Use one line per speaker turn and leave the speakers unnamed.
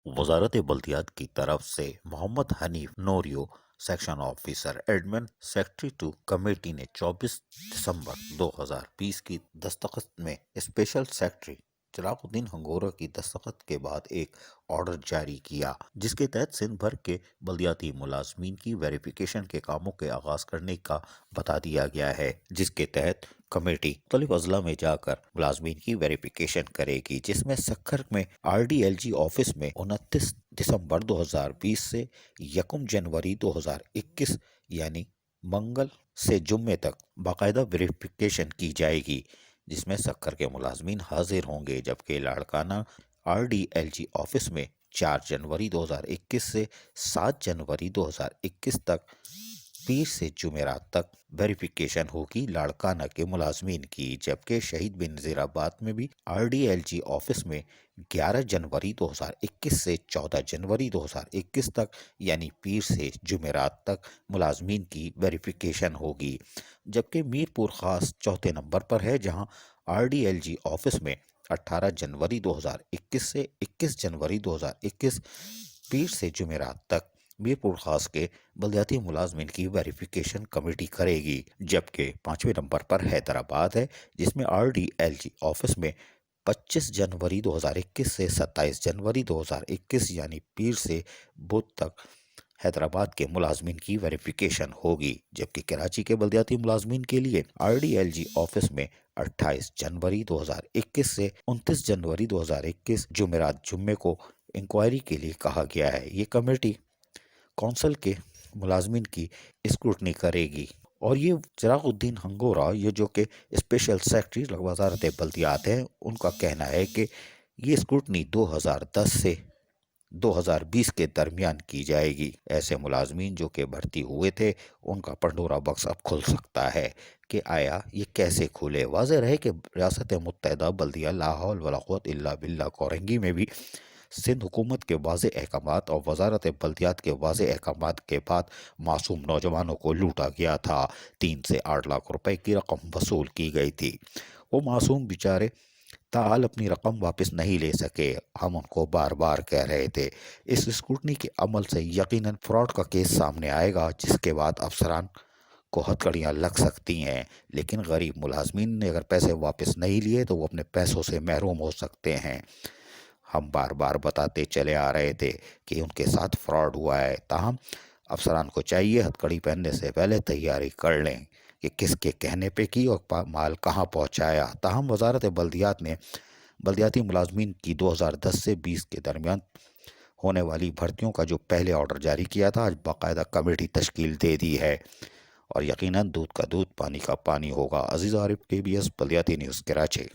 वजारत बल्दियात की तरफ से Mohammad Hanif Norio section officer admin secretary to committee ने 24 दिसंबर 2020 की दस्तखत में स्पेशल सेक्रेटरी चिरागुद्दीन हंगोरा की दस्तखत के बाद एक ऑर्डर जारी किया, जिसके तहत सिंध भर के बल्दियाती मुलाजमीन की वेरिफिकेशन के कामों के आगाज करने का बता दिया गया है। जिसके तहत कमेटी मुख्तलिफ अजला में जाकर मुलाजमीन की वेरिफिकेशन करेगी, जिसमें सक्खर में RDLG ऑफिस में 29 दिसंबर 2020 से 1 जनवरी 2021 यानी मंगल से जुम्मे तक बाकायदा वेरिफिकेशन की जाएगी, जिसमें सक्खर के मुलाजमीन हाजिर होंगे, जबकि लाड़काना RDLG ऑफिस में 4 जनवरी 2021 से 7 जनवरी 2021 तक पीर से जुमेरात तक वेरिफिकेशन होगी लाड़काना के मुलाजमीन की। जबकि शहीद बिन नज़ीराबाद में भी RDLG ऑफिस में 11 जनवरी 2021 से 14 जनवरी 2021 तक यानी पीर से जुमेरात तक मुलाजमीन की वेरिफिकेशन होगी। जबकि मीरपुर खास चौथे नंबर पर है, जहां RDLG ऑफिस में 18 जनवरी 2021 से 21 जनवरी 2021 पीर से जुमेरात तक मीरपुर खास के बल्दियाती मुलाजमीन की वेरिफिकेशन कमेटी करेगी। जबकि 5वें नंबर पर हैदराबाद है, जिसमें RDLG ऑफिस में 25 जनवरी 2021 से 27 जनवरी 2021 यानी पीर से बुध तक हैदराबाद के मुलाजमीन की वेरिफिकेशन होगी। जबकि कराची के बल्दियाती मुलाजमीन के लिए RDLG ऑफिस में 28 जनवरी 2021 से 29 जनवरी 2021 जुमेरात जुम्मे को इंक्वायरी के लिए कहा गया है। ये कमेटी कौंसल के मुलाजमीन की स्क्रूटनी करेगी। और ये चिरागुद्दीन हंगोरा, ये जो कि स्पेशल सेक्रेटरी वजारत बल्दियात हैं, उनका कहना है कि ये स्क्रूटनी 2010 से 2020 के दरमियान की जाएगी। ऐसे मुलाजमीन जो कि भर्ती हुए थे, उनका पंडोरा बक्स अब खुल सकता है कि आया ये कैसे खुले। वाज़ेह रहे कि रियासत मुत्तहिदा बल्दिया ला हौल वला कुव्वत इल्ला बिल्लाह कोरंगी में भी सिंध हुकूमत के वाज़ेह अहकामात और वजारत बल्दियात के वाज़ेह अहकामात के बाद मासूम नौजवानों को लूटा गया था। 3 से 8 लाख रुपए की रकम वसूल की गई थी। वो मासूम बेचारे ताल अपनी रकम वापस नहीं ले सके। हम उनको बार बार कह रहे थे। इस स्क्रूटनी के अमल से यकीनन फ्रॉड का केस सामने आएगा, जिसके बाद अफसरान को हथकड़ियाँ लग सकती हैं। लेकिन गरीब मुलाजमीन ने अगर पैसे वापस नहीं लिए तो वो अपने पैसों से महरूम हो सकते हैं। हम बार बार बताते चले आ रहे थे कि उनके साथ फ्रॉड हुआ है। ताहम अफसरान को चाहिए हथकड़ी पहनने से पहले तैयारी कर लें कि किसके कहने पे की और माल कहाँ पहुँचाया। ताहम वजारत बल्दियात ने बल्दियाती मुलाजमीन की 2010 से 20 के दरमियान होने वाली भर्तियों का जो पहले ऑर्डर जारी किया था, आज बाकायदा कमेटी तश्कील दे दी है। और यकीनन दूध का दूध पानी का पानी होगा। अजीज़ आरिफ, KBS बल्दियाती न्यूज़, कराची।